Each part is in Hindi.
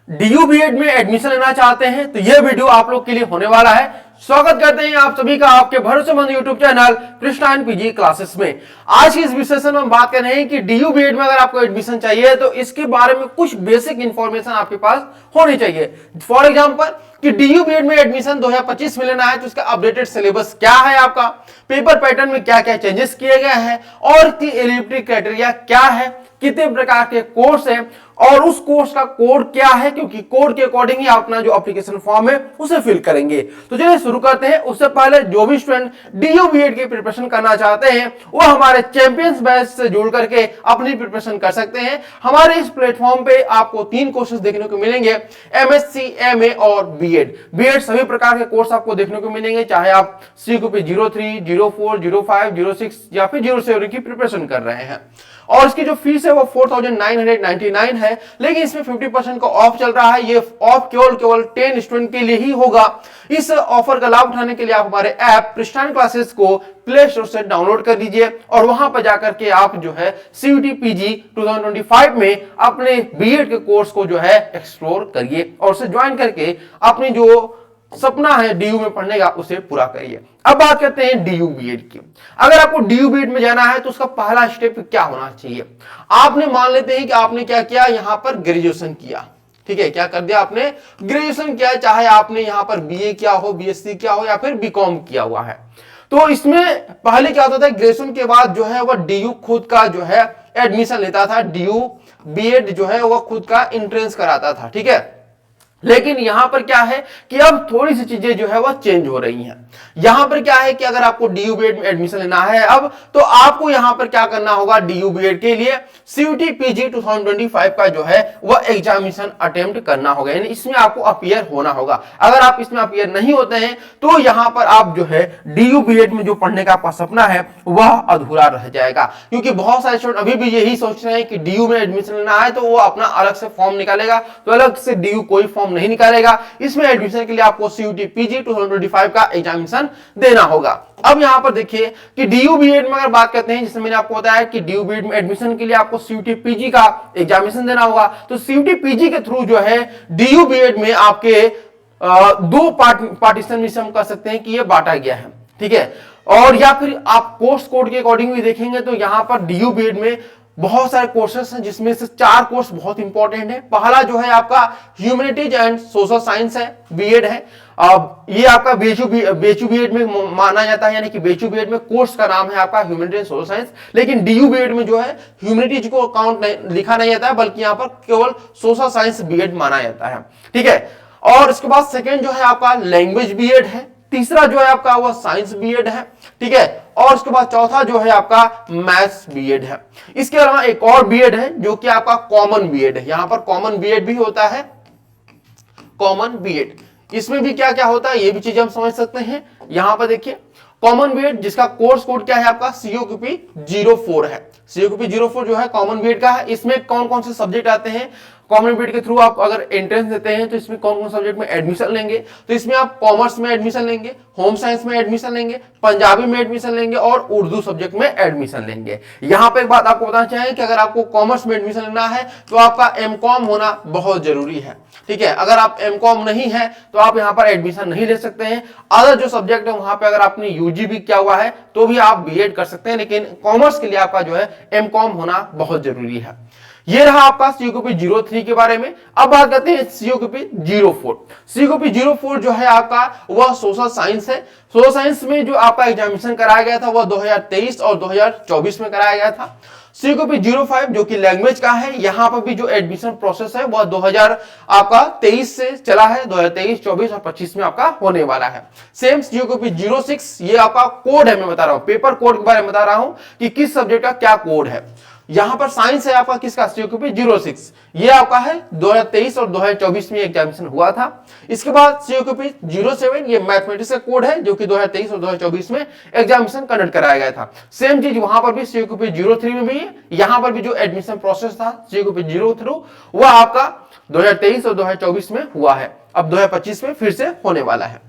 डीयू बीएड में एडमिशन लेना चाहते हैं तो यह वीडियो आप लोग के लिए होने वाला है। स्वागत करते हैं आप सभी का आपके भरोसेमंद YouTube channel Krishna and PG classes में। आज की इस विशेषण में हम बात कर रहे हैं कि डीयू बीएड में अगर आपको एडमिशन चाहिए तो इसके बारे में कुछ बेसिक इंफॉर्मेशन आपके पास होनी चाहिए। फॉर एग्जांपल कि डीयू बीएड में एडमिशन 2025 में लेना है तो उसका अपडेटेड सिलेबस क्या है, आपका पेपर पैटर्न में क्या क्या चेंजेस किए गए हैं और की एलिजिबिलिटी क्राइटेरिया क्या है, कितने प्रकार के कोर्स हैं और उस कोर्स का कोड क्या है, क्योंकि कोड के अकॉर्डिंग ही अपना जो एप्लीकेशन फॉर्म है उसे फिल करेंगे। तो चलिए शुरू करते हैं। उससे पहले जो भी स्टूडेंट डीयू बीएड की प्रिपरेशन करना चाहते हैं वो हमारे चैंपियंस बैच से जुड़ करके अपनी प्रिपरेशन कर सकते हैं। हमारे इस प्लेटफॉर्म पे आपको 3 कोर्सेज देखने को मिलेंगे, एमएससी, एमए और बीएड सभी प्रकार के कोर्स आपको देखने को मिलेंगे, चाहे आप CQP 03, 04, 05, 06 या फिर 07 की प्रिपरेशन कर रहे हैं। और इसकी जो फीस है वो 4999 है, लेकिन इसमें 50% का ऑफ चल रहा है। ये ऑफ केवल 10 स्टूडेंट के लिए ही होगा। इस ऑफर का लाभ उठाने के लिए आप हमारे ऐप कृष्णा क्लासेस को प्ले स्टोर से डाउनलोड कर लीजिए और वहां पर जाकर के आप जो है CUET PG 2025 में अपने बीएड के कोर्स को जो है एक्सप्लोर करिए और उसे ज्वाइन करके अपनी जो सपना है डीयू में पढ़ने का उसे पूरा करिए। अब बात करते हैं डीयू बीएड की। अगर आपको डीयू बीएड में जाना है तो उसका पहला स्टेप क्या होना चाहिए। आपने मान लेते हैं कि आपने क्या किया, यहां पर ग्रेजुएशन किया, ठीक है, क्या कर दिया आपने, ग्रेजुएशन किया, चाहे आपने यहां पर बीए किया हो, बीएससी किया हो या फिर बीकॉम किया हुआ है। तो इसमें पहले क्या होता था, ग्रेजुएशन के बाद जो है वह डीयू खुद का जो है एडमिशन लेता था, डीयू बीएड जो है वह खुद का एंट्रेंस कराता था, ठीक है। लेकिन यहां पर क्या है कि अब थोड़ी सी चीजें जो है वह चेंज हो रही हैं। यहां पर क्या है कि अगर आपको डीयू बीएड में एडमिशन लेना है अब, तो आपको यहां पर क्या करना होगा, डीयू बीएड के लिए CUET PG 2025 का जो है वह एग्जामिनेशन अटेम्प्ट करना होगा, यानी इसमें आपको अपीयर होना होगा। अगर आप इसमें अपीयर नहीं होते हैं तो यहां पर आप जो है डीयू बीएड में जो पढ़ने का आपका सपना है वह अधूरा रह जाएगा। क्योंकि बहुत सारे स्टूडेंट अभी भी यही सोच रहे हैं कि डीयू में एडमिशन लेना है तो वो अपना अलग से फॉर्म निकालेगा, तो अलग से डीयू कोई फॉर्म नहीं निकालेगा। इसमें एडमिशन के लिए आपको CUET PG 2025 का एग्जामिनेशन देना होगा। अब यहां पर देखिए कि डीयू बीएड में अगर बात करते हैं, जिसमें मैंने आपको बताया कि डीयू बीएड में एडमिशन के लिए आपको CUET PG का एग्जामिनेशन देना होगा। तो CUET PG के थ्रू जो है डीयू बीएड में आपके 2 पार्टीशन में हम कर सकते हैं कि ये बांटा गया है, ठीक है। और या फिर आप कोर्स कोड के अकॉर्डिंग भी देखेंगे तो यहां पर डीयू बीएड में बहुत सारे कोर्सेस हैं, जिसमें से 4 कोर्स बहुत इंपॉर्टेंट है। पहला जो है आपका ह्यूमैनिटीज एंड सोशल साइंस है, बीएड है। अब ये आपका बेचू बीएड में माना जाता है, यानी कि बेचू बीएड में कोर्स का नाम है आपका ह्यूमैनिटीज एंड सोशल साइंस, लेकिन डीयू बीएड में जो है ह्यूमैनिटीज को अकाउंट लिखा नहीं जाता है, बल्कि यहाँ पर केवल सोशल साइंस बीएड माना जाता है, ठीक है। और इसके बाद सेकेंड जो है आपका लैंग्वेज बीएड है, तीसरा जो है आपका वो साइंस बीएड है, ठीक है। और उसके बाद चौथा जो है आपका मैथ्स बीएड है। इसके अलावा एक और बीएड है जो कि आपका कॉमन बीएड है। यहां पर कॉमन बीएड भी होता है, कॉमन बीएड। इसमें भी क्या क्या होता है ये भी चीजें हम समझ सकते हैं। यहां पर देखिए कॉमन बीएड, जिसका कोर्स कोड क्या है आपका CQP 04 है। CQP 04 जो है कॉमन बीएड का है। इसमें कौन कौन से सब्जेक्ट आते हैं, कॉमन बीएड के थ्रू आप अगर एंट्रेंस देते हैं तो इसमें कौन कौन सब्जेक्ट में एडमिशन लेंगे, तो इसमें आप कॉमर्स में एडमिशन लेंगे, होम साइंस में एडमिशन लेंगे, पंजाबी में एडमिशन लेंगे और उर्दू सब्जेक्ट में एडमिशन लेंगे। यहां पे एक बात आपको बताना चाहिए कि अगर आपको कॉमर्स में एडमिशन लेना है तो आपका MCOM होना बहुत जरूरी है, ठीक है। अगर आप MCOM नहीं है तो आप यहां पर एडमिशन नहीं ले सकते हैं। अदर जो सब्जेक्ट है वहां पे अगर आपने UG भी किया हुआ है तो भी आप बीएड कर सकते हैं, लेकिन कॉमर्स के लिए आपका जो है MCOM होना बहुत जरूरी है। ये रहा आपका CQP 03 के बारे में। अब बात करते हैं CQP 04। CQP 04 जो है आपका वह सोशल साइंस है। सोशल साइंस में जो आपका एग्जामिनेशन कराया गया था वह 2023 और 2024 में कराया गया था। CQP 05 जो कि लैंग्वेज का है, यहां पर भी जो एडमिशन प्रोसेस है वह 2023 से चला है, 2023, 24 और 25 में आपका होने वाला है। सेम CQP 06, ये आपका कोड है, मैं बता रहा हूं पेपर कोड के बारे में बता रहा हूं कि किस सब्जेक्ट का क्या कोड है। यहां पर साइंस है आपका किसका, CQP 06, ये आपका है 2023 और 2024 में एग्जामिनेशन हुआ था। इसके बाद CQP 07, ये मैथमेटिक्स का कोड है जो कि 2023 और 2024 में एग्जामिनेशन कंडक्ट कराया गया था। सेम चीज वहां पर भी CQP 03 में भी है। यहां पर भी जो एडमिशन प्रोसेस था CQP 03 वह आपका 2023 और 2024 में हुआ है, अब 2025 में फिर से होने वाला है।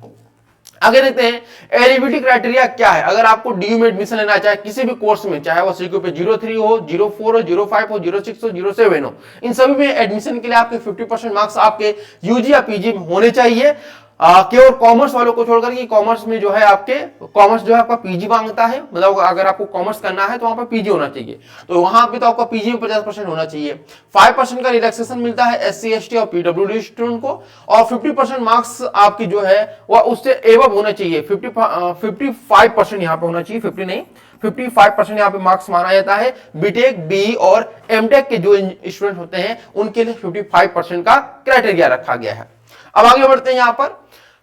आगे देखते हैं एलिजिबिलिटी क्राइटेरिया क्या है। अगर आपको डीयू में एडमिशन लेना चाहे किसी भी कोर्स में, चाहे वो CQP 03 हो, 04 हो, 05 हो, 06 हो, 07 हो, इन सभी में एडमिशन के लिए आपके 50% मार्क्स आपके यूजी या पीजी में होने चाहिए। केवल कॉमर्स वालों को छोड़कर, कि कॉमर्स में जो है आपके कॉमर्स जो है आपका पीजी मांगता है, मतलब अगर आपको कॉमर्स करना है तो वहां पर पीजी होना चाहिए, तो वहां पे तो आपका पीजी में 50% होना चाहिए। 5% का रिलैक्सेशन मिलता है SC ST और PWD स्टूडेंट को, और 50% मार्क्स आपकी जो है वह उससे एवं होना चाहिए। 55% यहाँ पे होना चाहिए, 50 नहीं, 55% यहाँ पे मार्क्स माना जाता है। बीटेक, BE और एमटेक के जो स्टूडेंट होते हैं उनके लिए 55% का क्राइटेरिया रखा गया है। अब आगे बढ़ते हैं। यहाँ पर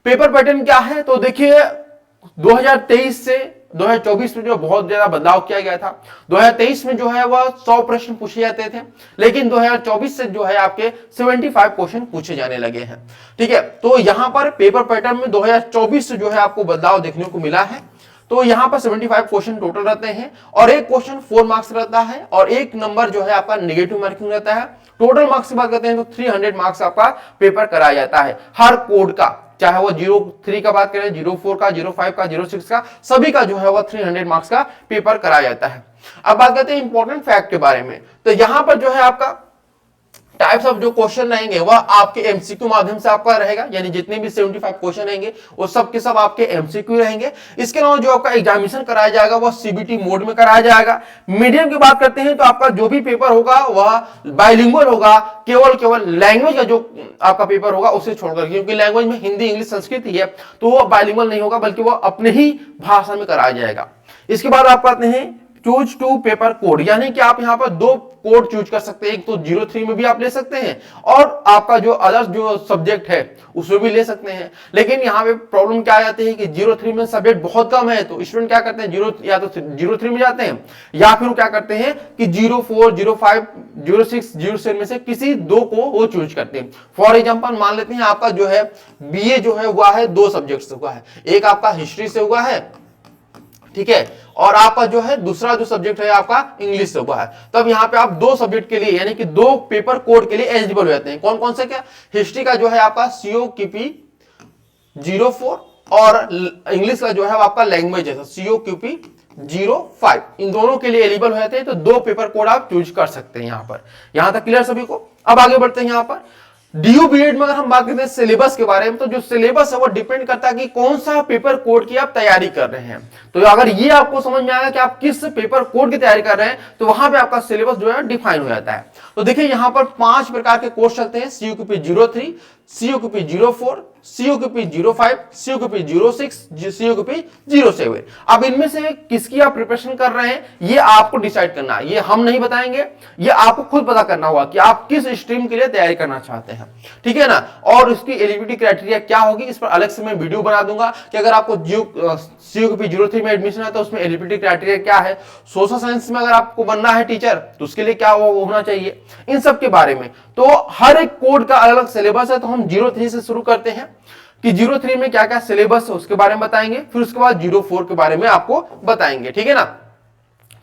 पेपर पैटर्न क्या है, तो देखिए 2023 से 2024 में जो बहुत ज्यादा बदलाव किया गया था। 2023 में जो है वह 100 प्रश्न पूछे जाते थे, लेकिन 2024 से जो है आपके 75 क्वेश्चन पूछे जाने लगे हैं। ठीक है, तो यहां पर पेपर पैटर्न में 2024 से जो है आपको बदलाव देखने को मिला है। तो यहां पर 75 क्वेश्चन टोटल रहते हैं, और एक क्वेश्चन 4 मार्क्स रहता है, और एक नंबर जो है आपका नेगेटिव मार्किंग रहता है। टोटल मार्क्स की बात करते हैं तो 300 मार्क्स आपका पेपर कराया जाता है हर कोड का, चाहे वो 03 का बात करें, 04 का, 05 का, 06 का, सभी का जो है वो 300 मार्क्स का पेपर कराया जाता है। अब बात करते हैं इंपॉर्टेंट फैक्ट के बारे में। तो यहां पर जो है आपका टाइप्स ऑफ जो क्वेश्चन रहेंगे वह आपके एमसीक्यू माध्यम से आपका रहेगा, यानी जितने भी 75 क्वेश्चन रहेंगे वो सब के सब आपके एमसीक्यू रहेंगे। इसके अलावा जो आपका एग्जामिनेशन कराया जाएगा वह CBT मोड में कराया जाएगा। मीडियम की बात करते हैं तो आपका जो भी पेपर होगा वह बाइलिंगुअल होगा, केवल लैंग्वेज का जो आपका पेपर होगा उसे छोड़कर, क्योंकि लैंग्वेज में हिंदी, इंग्लिश, संस्कृत ही है, तो वह बाइलिंगुअल नहीं होगा, बल्कि वह अपने ही भाषा में कराया जाएगा। इसके बाद आप आते हैं चूज टू पेपर कोड, यानी कि आप यहां पर 2 कोड चूज कर सकते हैं। एक तो 03 में भी आप ले सकते हैं, और आपका जो अदर जो सब्जेक्ट है उसमें भी ले सकते हैं। लेकिन यहाँ पे प्रॉब्लम क्या आ जाती है कि 03 में सब्जेक्ट बहुत कम है, तो स्टूडेंट क्या करते हैं, या तो 03 में जाते हैं, या फिर क्या करते हैं कि 04, 05, 06, 07 में से किसी 2 को वो चूज करते हैं। फॉर एग्जाम्पल मान लेते हैं आपका जो है BA जो है हुआ है 2 सब्जेक्ट से हुआ है, एक आपका हिस्ट्री से हुआ है, ठीक है, और आपका जो है दूसरा जो सब्जेक्ट है आपका इंग्लिश से हुआ है। तब यहाँ पे आप 2 सब्जेक्ट के लिए, यानी कि 2 पेपर कोड के लिए एलिजिबल हो जाते हैं। कौन कौन से? क्या हिस्ट्री का जो है आपका COQP 04, और इंग्लिश का जो है आपका लैंग्वेज है COQP 05, इन दोनों के लिए एलिजिबल हो जाते हैं। तो 2 पेपर कोड आप चूज कर सकते हैं यहाँ पर। यहां तक क्लियर सभी को? अब आगे बढ़ते हैं। यहाँ पर DU BEd में अगर हम बात करते हैं सिलेबस के बारे में, तो जो सिलेबस है वो डिपेंड करता है कि कौन सा पेपर कोड की आप तैयारी कर रहे हैं। तो अगर ये आपको समझ में आएगा कि आप किस पेपर कोड की तैयारी कर रहे हैं, तो वहां पे आपका सिलेबस जो है डिफाइन हो जाता है। तो देखिए यहां पर 5 प्रकार के कोर्स चलते हैं: COQP 03, COQP 04, COQP 05, COQP 06, COQP 07। अब इनमें से किसकी आप प्रिपरेशन कर रहे हैं ये आपको डिसाइड करना है, ये हम नहीं बताएंगे, ये आपको खुद पता करना होगा कि आप किस स्ट्रीम के लिए तैयारी करना चाहते हैं। ठीक है ना? और उसकी एलिजिबिलिटी क्राइटेरिया क्या होगी, इस पर अलग से मैं वीडियो बना दूंगा कि अगर आपको COQP 03 में एडमिशन है तो उसमें एलिजिबिलिटी क्राइटेरिया क्या है, सोशल साइंस में अगर आपको बनना है टीचर तो उसके लिए क्या होना चाहिए, इन सब के बारे में। तो हर एक कोड का अलग अलग सिलेबस है। तो हम 03 से शुरू करते हैं कि 03 में क्या क्या सिलेबस है उसके बारे में बताएंगे, फिर उसके बाद 04 के बारे में आपको बताएंगे। ठीक है ना?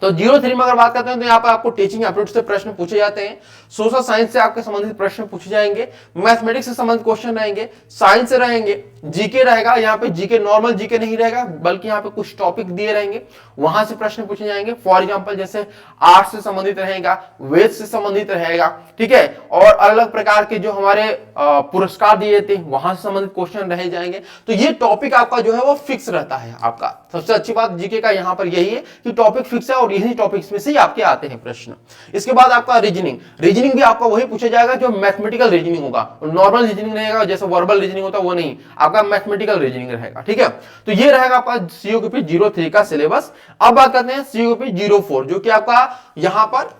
तो 03 में अगर बात करते हैं तो यहाँ पर आपको टीचिंग एप्टीट्यूड से प्रश्न पूछे जाते हैं, सोशल साइंस से आपके संबंधित प्रश्न पूछे जाएंगे, मैथमेटिक्स से संबंधित क्वेश्चन रहेंगे, साइंस से रहेंगे, जीके रहेगा। यहाँ पे जीके नॉर्मल जीके नहीं रहेगा, बल्कि यहाँ पे कुछ टॉपिक दिए रहेंगे, वहां से प्रश्न पूछे जाएंगे। फॉर एग्जाम्पल जैसे आर्ट्स से संबंधित रहेगा, वेद से संबंधित रहेगा, ठीक है, और अलग अलग प्रकार के जो हमारे पुरस्कार दिए जाते हैं वहां से संबंधित क्वेश्चन रहे जाएंगे। तो ये टॉपिक आपका जो है वो फिक्स रहता है। आपका सबसे अच्छी बात जीके का यहाँ पर यही है कि टॉपिक फिक्स है, और यही टॉपिक्स में से ही आपके आते हैं प्रश्न। इसके बाद आपका रीजनिंग भी आपका वही पूछा जाएगा जो मैथमेटिकल रीजनिंग होगा, नॉर्मल रीजनिंग रहेगा, जैसे वर्बल रीजनिंग होता है वो नहीं, आपका मैथमेटिकल रीजनिंग रहेगा। ठीक है, तो ये रहेगा आपका COQP 03 का सिलेबस। अब बात करते हैं COQP 04 जो कि आपका यहाँ पर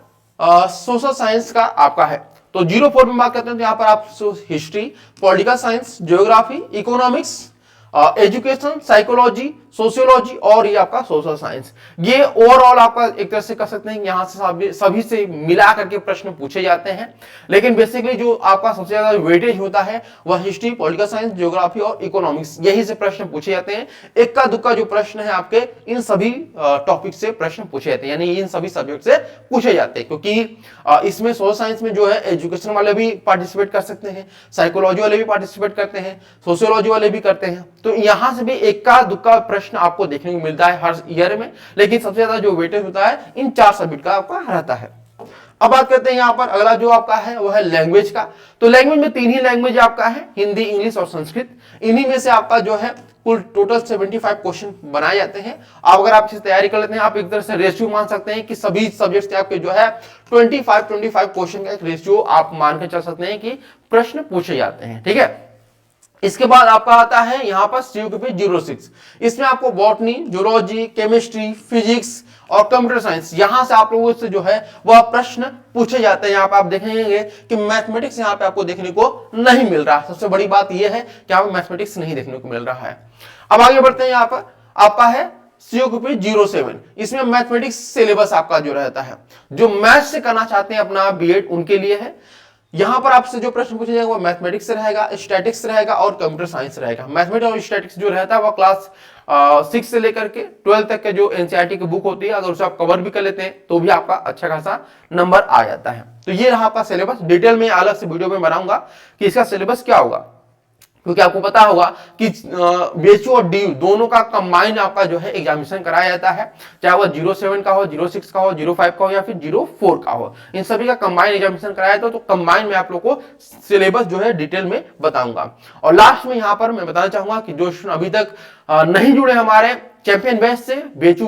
सोशल साइंस का आपका है। तो 04 में बात करते हैं तो यहाँ पर आप history, political science, geography, economics, education, psychology, sociology और ये आपका सोशल साइंस। ये ओवरऑल आपका एक तरह से कह सकते हैं यहां से सभी से मिला करके प्रश्न पूछे जाते हैं, लेकिन बेसिकली जो आपका सबसे ज्यादा वेटेज होता है वह हिस्ट्री, पॉलिटिकल साइंस, ज्योग्राफी और इकोनॉमिक्स, यही से प्रश्न पूछे जाते हैं। इक्का दुक्का जो प्रश्न है आपके इन सभी टॉपिक से प्रश्न पूछे जाते हैं, यानी इन सभी सब्जेक्ट से पूछे जाते हैं, क्योंकि इसमें सोशल साइंस में जो है एजुकेशन वाले भी पार्टिसिपेट कर सकते हैं, साइकोलॉजी वाले भी पार्टिसिपेट करते हैं, सोशियोलॉजी वाले भी करते हैं। तो यहां से भी इक्का दुक्का प्रश्न आपको देखने को मिलता है हर ईयर में, लेकिन सबसे ज्यादा जो वेटेज होता है इन 4 सब्जेक्ट का आपका रहता है। अब बात करते हैं यहां पर अगला जो आपका है वह है लैंग्वेज का। तो लैंग्वेज में 3 ही लैंग्वेज आपका है, हिंदी, इंग्लिश और संस्कृत। इन्हीं में से आपका जो है कुल टोटल 75 क्वेश्चन बनाए जाते हैं। अब अगर आप इसकी तैयारी कर लेते हैं, आप एक तरह से रेशियो मान सकते हैं कि सभी सब्जेक्ट्स के आपके जो है 25 क्वेश्चन का एक रेशियो आप मान के चल सकते हैं कि प्रश्न पूछे जाते हैं। ठीक है, इसके बाद आपका आता है यहां पर CUPP 06। इसमें आपको बॉटनी, जूलॉजी, केमिस्ट्री, फिजिक्स और कंप्यूटर साइंस, यहां से आप लोगों से जो है वह प्रश्न पूछे जाते हैं। यहां पर आप देखेंगे कि मैथमेटिक्स यहां पे आपको देखने को नहीं मिल रहा। सबसे बड़ी बात यह है कि यहां पर मैथमेटिक्स नहीं देखने को मिल रहा है। अब आगे बढ़ते हैं, यहां पर आपका है CUPP 07। इसमें मैथमेटिक्स सिलेबस आपका जो रहता है, जो मैथ से करना चाहते हैं अपना बीएड उनके लिए है। यहां पर आपसे जो प्रश्न पूछे जाएगा वो मैथमेटिक्स से रहेगा, स्टैटिक्स रहेगा और कंप्यूटर साइंस रहेगा। मैथमेटिक्स और स्टैटिक्स जो रहता है वो क्लास 6 से लेकर के 12 तक के जो एनसीईआरटी की बुक होती है, अगर उसे आप कवर भी कर लेते हैं तो भी आपका अच्छा खासा नंबर आ जाता है। तो ये रहा आपका सिलेबस। डिटेल में अलग से वीडियो में बनाऊंगा कि इसका सिलेबस क्या होगा, क्योंकि आपको पता होगा कि बीएचयू और डीयू दोनों का कंबाइन आपका जो है एग्जामिनेशन कराया जाता है, चाहे वो 07 का हो, 06 का हो, 05 का हो या फिर 04 का हो। इन सभी का कंबाइन एग्जामिनेशन कराया जाता है। तो कंबाइन में आप लोग को सिलेबस जो है डिटेल में बताऊंगा। और लास्ट में यहां पर मैं बताना चाहूंगा कि जो स्टूडेंट अभी तक नहीं जुड़े हमारे चैंपियन बैच से बीएचयू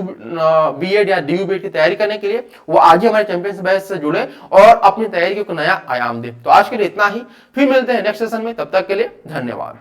बीएड या डीयू बीएड की तैयारी करने के लिए, वो आज ही हमारे चैंपियन बैच से जुड़े और अपनी तैयारी को नया आयाम दे। तो आज के लिए इतना ही, फिर मिलते हैं नेक्स्ट सेशन में, तब तक के लिए धन्यवाद।